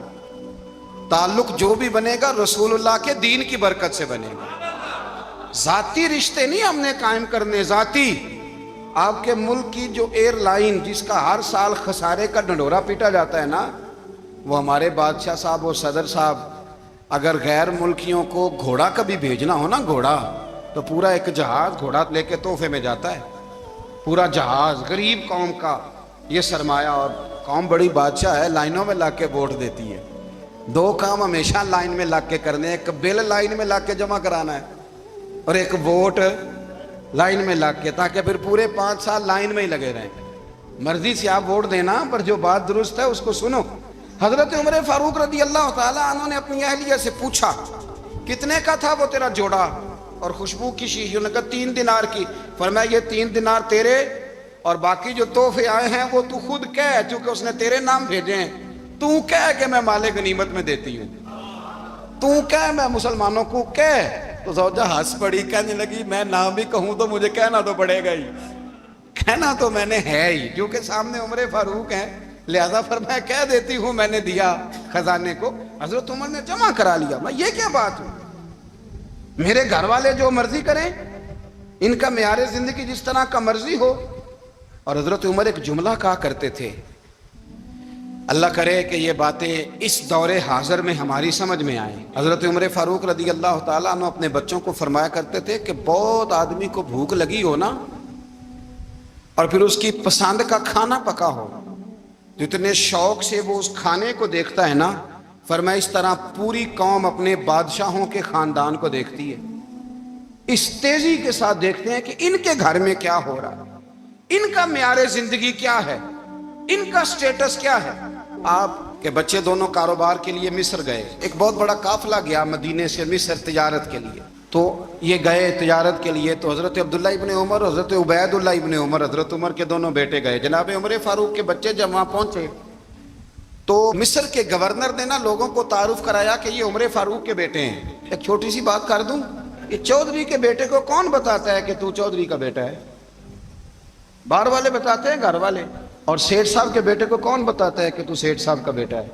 تعلق جو بھی بنے گا رسول اللہ کے دین کی برکت سے بنے گا۔ ذاتی رشتے نہیں ہم نے قائم کرنے، ذاتی۔ آپ کے ملک کی جو ایئر لائن جس کا ہر سال خسارے کا ڈنڈورا پیٹا جاتا ہے نا، وہ ہمارے بادشاہ صاحب اور صدر صاحب اگر غیر ملکیوں کو گھوڑا کبھی بھیجنا ہو نا، گھوڑا، تو پورا ایک جہاز گھوڑا لے کے تحفے میں جاتا ہے، پورا جہاز غریب قوم کا یہ سرمایہ۔ اور قوم بڑی بادشاہ ہے، لائنوں میں لگ کے ووٹ دیتی ہے۔ 2 کام ہمیشہ لائن میں لگ کے کرنے، ایک بل لائن میں لگ کے جمع کرانا ہے اور ایک ووٹ لائن میں لگ کے، تاکہ پھر پورے 5 سال لائن میں ہی لگے رہیں۔ مرضی سے آپ ووٹ دینا، پر جو بات درست ہے اس کو سنو۔ حضرت عمر فاروق رضی اللہ تعالیٰ عنہ نے اپنی اہلیہ سے پوچھا کتنے کا تھا وہ تیرا جوڑا اور خوشبو کی شیشی؟ انہوں نے کہا 3 دینار کی۔ فرمایا یہ 3 دینار تیرے اور باقی جو تحفے آئے ہیں وہ تو خود کہہ، چونکہ اس نے تیرے نام بھیجے ہیں، تو کہہ کہ میں مال غنیمت میں دیتی ہوں، تو کہہ میں مسلمانوں کو کہہ۔ تو زوجہ ہنس پڑی، کہنے لگی میں نام بھی کہوں تو مجھے کہنا تو پڑے گا ہی، کہنا تو میں نے ہے ہی، کیونکہ سامنے عمر فاروق ہیں، لہذا فرمایا کہہ دیتی ہوں میں نے دیا خزانے کو۔ حضرت عمر نے جمع کرا لیا۔ میں یہ کیا بات ہوں، میرے گھر والے جو مرضی کریں، ان کا معیار زندگی جس طرح کا مرضی ہو۔ اور حضرت عمر ایک جملہ کہا کرتے تھے، اللہ کرے کہ یہ باتیں اس دور حاضر میں ہماری سمجھ میں آئیں۔ حضرت عمر فاروق رضی اللہ تعالیٰ عنہ اپنے بچوں کو فرمایا کرتے تھے کہ بہت آدمی کو بھوک لگی ہو نا، اور پھر اس کی پسند کا کھانا پکا ہو، جتنے شوق سے وہ اس کھانے کو دیکھتا ہے نا، فرمایا اس طرح پوری قوم اپنے بادشاہوں کے خاندان کو دیکھتی ہے، اس تیزی کے ساتھ دیکھتے ہیں کہ ان کے گھر میں کیا ہو رہا ہے، ان کا معیار زندگی کیا ہے، ان کا سٹیٹس کیا ہے۔ آپ کے بچے دونوں کاروبار کے لیے مصر گئے، ایک بہت بڑا قافلہ گیا مدینے سے مصر تجارت کے لیے، تو یہ گئے تجارت کے لیے، تو حضرت عبداللہ ابن عمر، حضرت عبید اللہ ابن عمر، حضرت عمر کے دونوں بیٹے گئے۔ جناب عمر فاروق کے بچے جب وہاں پہنچے تو مصر کے گورنر نے نا لوگوں کو تعارف کرایا کہ یہ عمر فاروق کے بیٹے ہیں۔ ایک چھوٹی سی بات کر دوں، کہ چودھری کے بیٹے کو کون بتاتا ہے کہ تو چودھری کا بیٹا ہے؟ باہر والے بتاتے ہیں، گھر والے۔ اور سیٹھ صاحب کے بیٹے کو کون بتاتا ہے کہ تو سیٹھ صاحب کا بیٹا ہے؟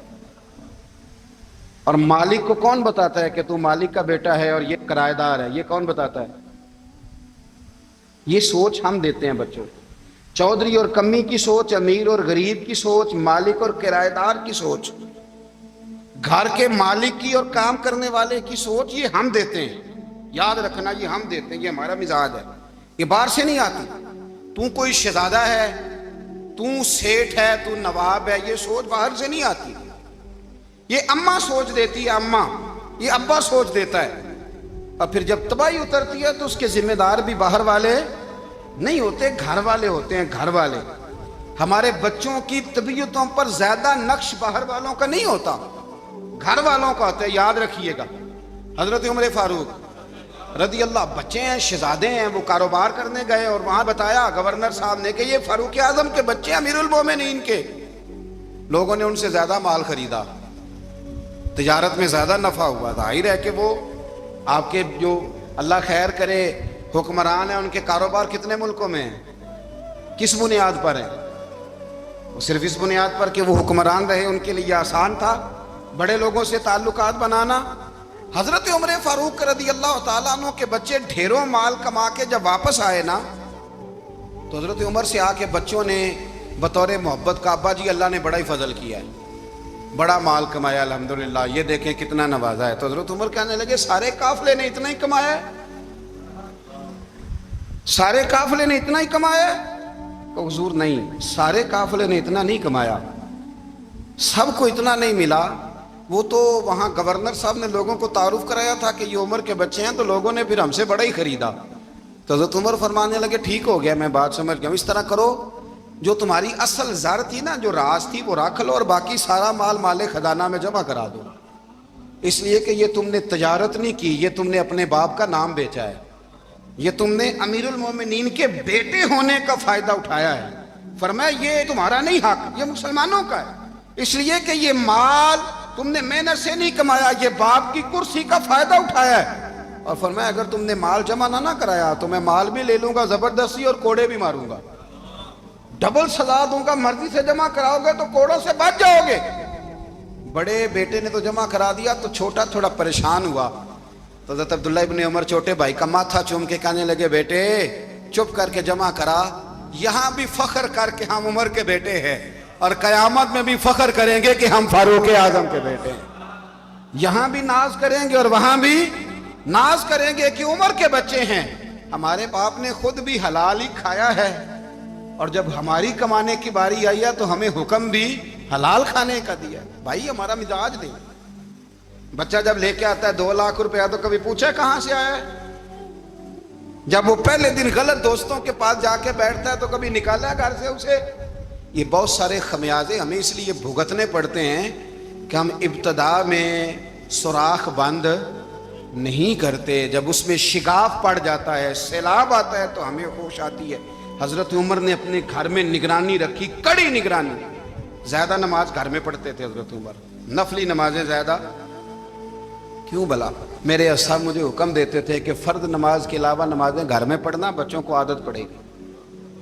اور مالک کو کون بتاتا ہے کہ تو مالک کا بیٹا ہے اور یہ کرایہ دار ہے؟ یہ کون بتاتا ہے؟ یہ سوچ ہم دیتے ہیں بچوں کو۔ چودھری اور کمی کی سوچ، امیر اور غریب کی سوچ، مالک اور کرایہ دار کی سوچ، گھر کے مالک کی اور کام کرنے والے کی سوچ، یہ ہم دیتے ہیں۔ یاد رکھنا، یہ ہم دیتے ہیں، یہ ہمارا مزاج ہے، یہ باہر سے نہیں آتی۔ تو کوئی شہزادہ ہے، تو سیٹھ ہے، تو نواب ہے، یہ سوچ باہر سے نہیں آتی، یہ اماں سوچ دیتی ہے، اماں، یہ ابا سوچ دیتا ہے۔ اور پھر جب تباہی اترتی ہے تو اس کے ذمہ دار بھی باہر والے نہیں ہوتے، گھر والے ہوتے ہیں، گھر والے۔ ہمارے بچوں کی طبیعتوں پر زیادہ نقش باہر والوں کا نہیں ہوتا، گھر والوں کا ہوتا ہے، یاد رکھیے گا۔ حضرت عمر فاروق رضی اللہ، بچے ہیں، شہزادے ہیں، وہ کاروبار کرنے گئے اور وہاں بتایا گورنر صاحب نے کہ یہ فاروق اعظم کے بچے، امیر المومنین کے۔ لوگوں نے ان سے زیادہ مال خریدا، تجارت میں زیادہ نفع ہوا۔ ظاہر ہے کہ وہ آپ کے جو اللہ خیر کرے حکمران ہیں، ان کے کاروبار کتنے ملکوں میں ہیں، کس بنیاد پر ہیں؟ وہ صرف اس بنیاد پر کہ وہ حکمران رہے، ان کے لیے آسان تھا بڑے لوگوں سے تعلقات بنانا۔ حضرت عمر فاروق رضی اللہ تعالیٰ عنہ کے بچے ڈھیروں مال کما کے جب واپس آئے نا، تو حضرت عمر سے آ کے بچوں نے بطور محبت کا، ابا جی اللہ نے بڑا ہی فضل کیا ہے، بڑا مال کمایا الحمدللہ، یہ دیکھیں کتنا نوازا ہے۔ تو حضرت عمر کہنے لگے سارے قافلے نے اتنا ہی کمایا ہے؟ سارے قافلے نے اتنا ہی کمایا ہے؟ تو حضور نہیں، سارے قافلے نے اتنا نہیں کمایا، سب کو اتنا نہیں ملا۔ وہ تو وہاں گورنر صاحب نے لوگوں کو تعارف کرایا تھا کہ یہ عمر کے بچے ہیں، تو لوگوں نے پھر ہم سے بڑا ہی خریدا۔ تو حضرت عمر فرمانے لگے ٹھیک ہو گیا، میں بات سمجھ گیا، اس طرح کرو، جو تمہاری اصل زر تھی نا، جو راز تھی، وہ رکھ لو اور باقی سارا مال خزانہ میں جمع کرا دو، اس لیے کہ یہ تم نے تجارت نہیں کی، یہ تم نے اپنے باپ کا نام بیچا ہے، یہ تم نے امیر المومنین کے بیٹے ہونے کا فائدہ اٹھایا ہے۔ فرمایا یہ تمہارا نہیں حق، یہ مسلمانوں کا ہے، اس لیے کہ یہ مال تم نے محنت سے نہیں کمایا، یہ باپ کی کرسی کا فائدہ اٹھایا ہے۔ اور فرمایا اگر تم نے مال جمع نہ کرایا تو میں مال بھی لے لوں گا زبردستی اور کوڑے بھی ماروں گا، ڈبل سزا دوں گا، مرضی سے جمع کراؤ گے تو کوڑوں سے بچ جاؤ گے۔ بڑے بیٹے نے تو جمع کرا دیا، تو چھوٹا تھوڑا پریشان ہوا، تو حضرت عبداللہ ابن عمر چھوٹے بھائی کا ماتھا چوم کے کہنے لگے بیٹے چپ کر کے جمع کرا، یہاں بھی فخر کر کے ہم عمر کے بیٹے ہیں، اور قیامت میں بھی فخر کریں گے کہ ہم فاروق اعظم کے بیٹے ہیں۔ یہاں بھی ناز کریں گے اور وہاں بھی ناز کریں گے کہ عمر کے بچے ہیں۔ ہمارے باپ نے خود بھی حلال ہی کھایا ہے، اور جب ہماری کمانے کی باری آئی ہے تو ہمیں حکم بھی حلال کھانے کا دیا۔ بھائی ہمارا مزاج نہیں۔ بچہ جب لے کے آتا ہے 2 لاکھ روپیہ تو کبھی پوچھے کہاں سے آیا ہے؟ جب وہ پہلے دن غلط دوستوں کے پاس جا کے بیٹھتا ہے تو کبھی نکالا ہے گھر سے اسے؟ یہ بہت سارے خمیازے ہمیں اس لیے بھگتنے پڑتے ہیں کہ ہم ابتدا میں سوراخ بند نہیں کرتے، جب اس میں شگاف پڑ جاتا ہے، سیلاب آتا ہے تو ہمیں ہوش آتی ہے۔ حضرت عمر نے اپنے گھر میں نگرانی رکھی، کڑی نگرانی، زیادہ نماز گھر میں پڑھتے تھے حضرت عمر، نفلی نمازیں زیادہ کیوں بلا؟ میرے اساتذہ مجھے حکم دیتے تھے کہ فرض نماز کے علاوہ نمازیں گھر میں پڑھنا، بچوں کو عادت پڑے گی،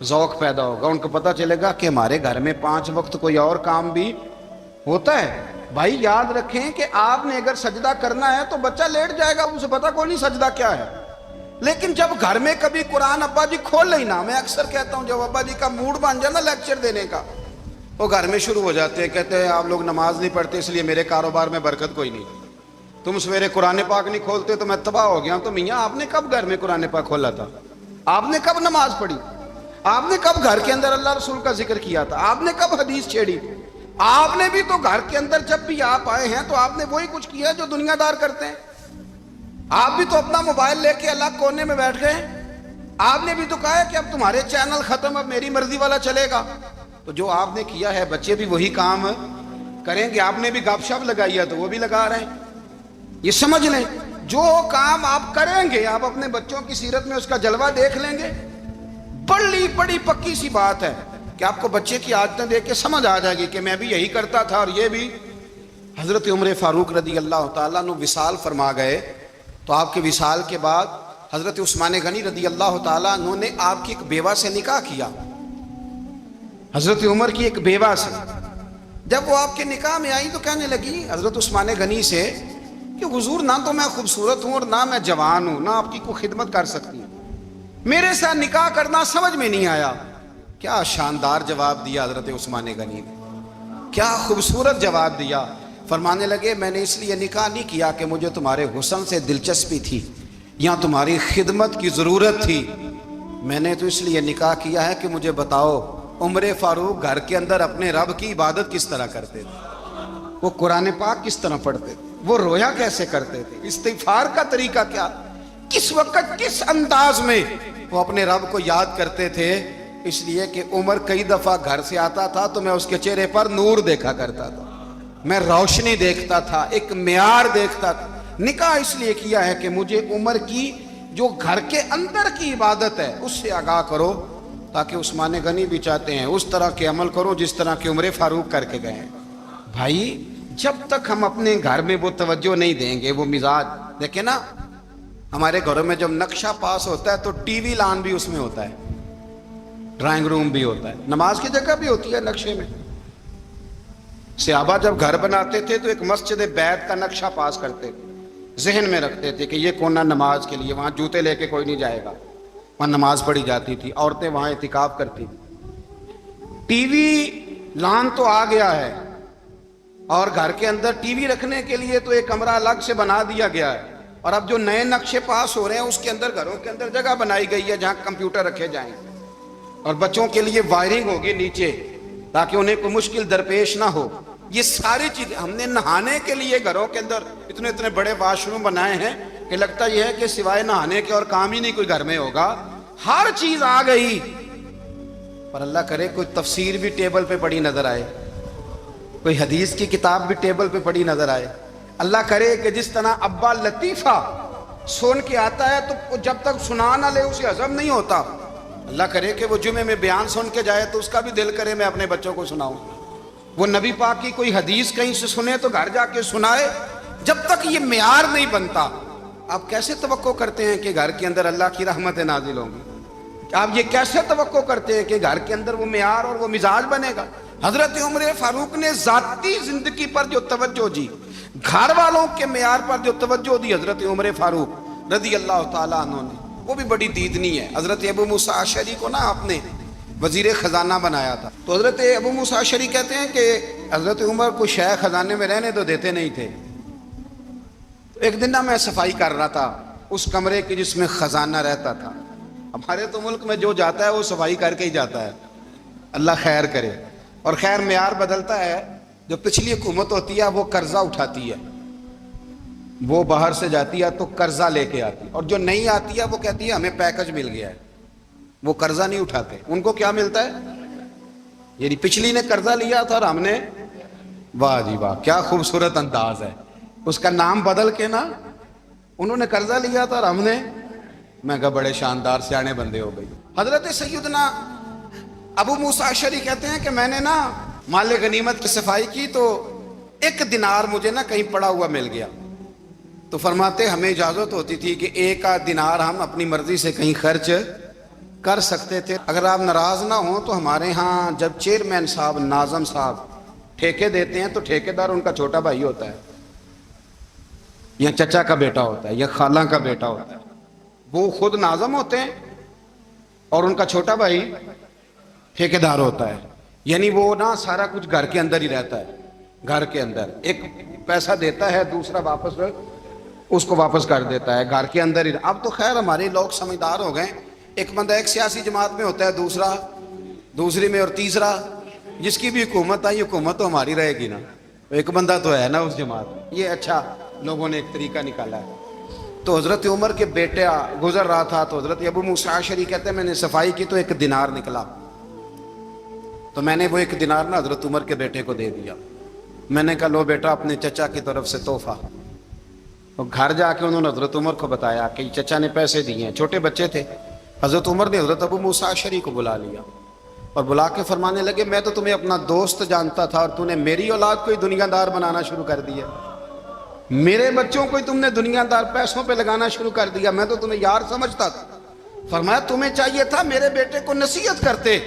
ذوق پیدا ہوگا، ان کو پتہ چلے گا کہ ہمارے گھر میں 5 وقت کوئی اور کام بھی ہوتا ہے۔ بھائی یاد رکھیں کہ آپ نے اگر سجدہ کرنا ہے تو بچہ لیٹ جائے گا، اسے پتہ کوئی نہیں سجدہ کیا ہے، لیکن جب گھر میں کبھی قرآن ابا جی کھول لیں نا، میں اکثر کہتا ہوں جب ابا جی کا موڈ بن جائے نا لیکچر دینے کا، وہ گھر میں شروع ہو جاتے ہیں، کہتے ہیں آپ لوگ نماز نہیں پڑھتے اس لیے میرے کاروبار میں برکت کوئی نہیں، تم سویرے قرآن پاک نہیں کھولتے تو میں تباہ ہو گیا ہوں۔ تو میاں آپ نے کب گھر میں قرآن پاک کھولا تھا؟ آپ نے کب نماز پڑھی؟ آپ نے کب گھر کے اندر اللہ رسول کا ذکر کیا تھا؟ آپ نے کب حدیث چھیڑی؟ آپ نے بھی تو گھر کے اندر جب بھی آپ آئے ہیں تو آپ نے وہی کچھ کیا جو دنیا دار کرتے ہیں۔ آپ بھی تو اپنا موبائل لے کے الگ کونے میں بیٹھ گئے، آپ نے بھی تو کہا ہے کہ اب تمہارے چینل ختم، اب میری مرضی والا چلے گا۔ تو جو آپ نے کیا ہے بچے بھی وہی کام کریں گے۔ آپ نے بھی گپ شپ لگائی ہے تو وہ بھی لگا رہے ہیں۔ یہ سمجھ لیں جو کام آپ کریں گے، آپ اپنے بچوں کی سیرت میں اس کا جلوہ دیکھ لیں گے۔ بڑی پکی سی بات ہے کہ آپ کو بچے کی عادتیں دیکھ کے سمجھ آ جائے گی کہ میں بھی یہی کرتا تھا اور یہ بھی۔ حضرت عمر فاروق رضی اللہ تعالیٰ عنہ وصال فرما گئے، تو آپ کے وصال کے بعد حضرت عثمان غنی رضی اللہ تعالیٰ عنہ نے آپ کی ایک بیوہ سے نکاح کیا، حضرت عمر کی ایک بیوہ سے۔ جب وہ آپ کے نکاح میں آئی تو کہنے لگی حضرت عثمان غنی سے کہ حضور نہ تو میں خوبصورت ہوں اور نہ میں جوان ہوں، نہ آپ کی کوئی خدمت کر سکتی ہوں، میرے ساتھ نکاح کرنا سمجھ میں نہیں آیا۔ کیا شاندار جواب دیا حضرت عثمان غنی نے، کیا خوبصورت جواب دیا۔ فرمانے لگے میں نے اس لیے نکاح نہیں کیا کہ مجھے تمہارے حسن سے دلچسپی تھی یا تمہاری خدمت کی ضرورت تھی، میں نے تو اس لیے نکاح کیا ہے کہ مجھے بتاؤ عمر فاروق گھر کے اندر اپنے رب کی عبادت کس طرح کرتے تھے، وہ قرآن پاک کس طرح پڑھتے تھے، وہ رویا کیسے کرتے تھے، استغفار کا طریقہ کیا، کس وقت کس انداز میں وہ اپنے رب کو یاد کرتے تھے۔ اس لیے کہ عمر کئی دفعہ گھر سے آتا تھا تو میں اس کے چہرے پر نور دیکھا کرتا تھا، میں روشنی دیکھتا تھا، ایک معیار دیکھتا تھا۔ نکاح اس لیے کیا ہے کہ مجھے عمر کی جو گھر کے اندر کی عبادت ہے اس سے آگاہ کرو، تاکہ عثمان غنی بھی چاہتے ہیں اس طرح کے عمل کرو جس طرح کے عمر فاروق کر کے گئے ہیں۔ بھائی جب تک ہم اپنے گھر میں وہ توجہ نہیں دیں گے، وہ مزاج دیکھیں نا، ہمارے گھروں میں جب نقشہ پاس ہوتا ہے تو ٹی وی لان بھی اس میں ہوتا ہے، ڈرائنگ روم بھی ہوتا ہے، نماز کی جگہ بھی ہوتی ہے نقشے میں۔ صحابہ جب گھر بناتے تھے تو ایک مسجد بیت کا نقشہ پاس کرتے تھے، ذہن میں رکھتے تھے کہ یہ کونا نماز کے لیے، وہاں جوتے لے کے کوئی نہیں جائے گا، وہاں نماز پڑھی جاتی تھی، عورتیں وہاں اعتکاف کرتی تھی۔ ٹی وی لان تو آ گیا ہے اور گھر کے اندر ٹی وی رکھنے کے لیے تو ایک کمرہ الگ سے بنا دیا گیا ہے، اور اب جو نئے نقشے پاس ہو رہے ہیں اس کے اندر گھروں کے اندر جگہ بنائی گئی ہے جہاں کمپیوٹر رکھے جائیں، اور بچوں کے لیے وائرنگ ہوگی نیچے تاکہ انہیں کوئی مشکل درپیش نہ ہو۔ یہ ساری چیزیں ہم نے نہانے کے لیے گھروں کے اندر اتنے اتنے بڑے واش روم بنائے ہیں کہ لگتا یہ ہے کہ سوائے نہانے کے اور کام ہی نہیں کوئی گھر میں ہوگا، ہر چیز آ گئی۔ پر اللہ کرے کوئی تفسیر بھی ٹیبل پہ پڑی نظر آئے، کوئی حدیث کی کتاب بھی ٹیبل پہ پڑی نظر آئے۔ اللہ کرے کہ جس طرح ابا لطیفہ سن کے آتا ہے تو جب تک سنا نہ لے اسے ہضم نہیں ہوتا، اللہ کرے کہ وہ جمعے میں بیان سن کے جائے تو اس کا بھی دل کرے میں اپنے بچوں کو سناؤں، وہ نبی پاک کی کوئی حدیث کہیں سے سنے تو گھر جا کے سنائے۔ جب تک یہ معیار نہیں بنتا آپ کیسے توقع کرتے ہیں کہ گھر کے اندر اللہ کی رحمتیں نازل ہوں گی؟ آپ یہ کیسے توقع کرتے ہیں کہ گھر کے اندر وہ معیار اور وہ مزاج بنے گا؟ حضرت عمر فاروق نے ذاتی زندگی پر جو توجہ دی، گھر والوں کے معیار پر جو توجہ دی حضرت عمر فاروق رضی اللہ تعالیٰ عنہ نے، وہ بھی بڑی دیدنی ہے۔ حضرت ابو موسیٰ اشعری کو نا آپ نے وزیر خزانہ بنایا تھا، تو حضرت ابو موسیٰ اشعری کہتے ہیں کہ حضرت عمر کو شیخ خزانے میں رہنے تو دیتے نہیں تھے۔ ایک دن نا میں صفائی کر رہا تھا اس کمرے کی جس میں خزانہ رہتا تھا۔ ہمارے تو ملک میں جو جاتا ہے وہ صفائی کر کے ہی جاتا ہے، اللہ خیر کرے۔ اور خیر معیار بدلتا ہے، جو پچھلی حکومت ہوتی ہے وہ قرضہ اٹھاتی ہے، وہ باہر سے جاتی ہے تو قرضہ لے کے آتی ہے، اور جو نہیں آتی ہے وہ کہتی ہے ہمیں پیکج مل گیا ہے، وہ قرضہ نہیں اٹھاتے۔ ان کو کیا ملتا ہے؟ یعنی پچھلی نے قرضہ لیا تھا اور ہم نے، واہ جی واہ کیا خوبصورت انداز ہے، اس کا نام بدل کے نا، انہوں نے قرضہ لیا تھا اور ہم نے، میں کہا بڑے شاندار سیانے بندے ہو گئی۔ حضرت سیدنا ابو موسیٰ اشعری کہتے ہیں کہ میں نے نا مال غنیمت کی صفائی کی تو ایک دینار مجھے نا کہیں پڑا ہوا مل گیا، تو فرماتے ہمیں اجازت ہوتی تھی کہ ایک آدھ دینار ہم اپنی مرضی سے کہیں خرچ کر سکتے تھے، اگر آپ ناراض نہ ہوں تو ہمارے ہاں جب چیئرمین صاحب ناظم صاحب ٹھیکے دیتے ہیں تو ٹھیکیدار ان کا چھوٹا بھائی ہوتا ہے یا چچا کا بیٹا ہوتا ہے یا خالہ کا بیٹا ہوتا ہے، وہ خود ناظم ہوتے ہیں اور ان کا چھوٹا بھائی ٹھیکیدار ہوتا ہے، یعنی وہ نا سارا کچھ گھر کے اندر ہی رہتا ہے، گھر کے اندر ایک پیسہ دیتا ہے دوسرا واپس اس کو واپس کر دیتا ہے، گھر کے اندر ہی۔ اب تو خیر ہمارے لوگ سمجھدار ہو گئے، ایک بندہ ایک سیاسی جماعت میں ہوتا ہے، دوسرا دوسری میں، اور تیسرا جس کی بھی حکومت آئی حکومت تو ہماری رہے گی نا، ایک بندہ تو ہے نا اس جماعت میں۔ یہ اچھا لوگوں نے ایک طریقہ نکالا ہے۔ تو حضرت عمر کے بیٹے گزر رہا تھا تو حضرت ابو موسیٰ اشعری کہتے ہیں میں نے صفائی کی تو ایک دینار نکلا، تو میں نے وہ ایک دینار نا حضرت عمر کے بیٹے کو دے دیا۔ میں نے کہا لو بیٹا اپنے چچا کی طرف سے تحفہ۔ اور گھر جا کے انہوں نے حضرت عمر کو بتایا کہ چچا نے پیسے دیے ہیں، چھوٹے بچے تھے۔ حضرت عمر نے حضرت ابو موسیٰ اشعری کو بلا لیا اور بلا کے فرمانے لگے میں تو تمہیں اپنا دوست جانتا تھا اور تو نے میری اولاد کو ہی دنیا دار بنانا شروع کر دیا، میرے بچوں کو تم نے دنیا دار پیسوں پہ لگانا شروع کر دیا، میں تو تمہیں یار سمجھتا تھا۔ فرمایا تمہیں چاہیے تھا میرے بیٹے کو نصیحت کرتے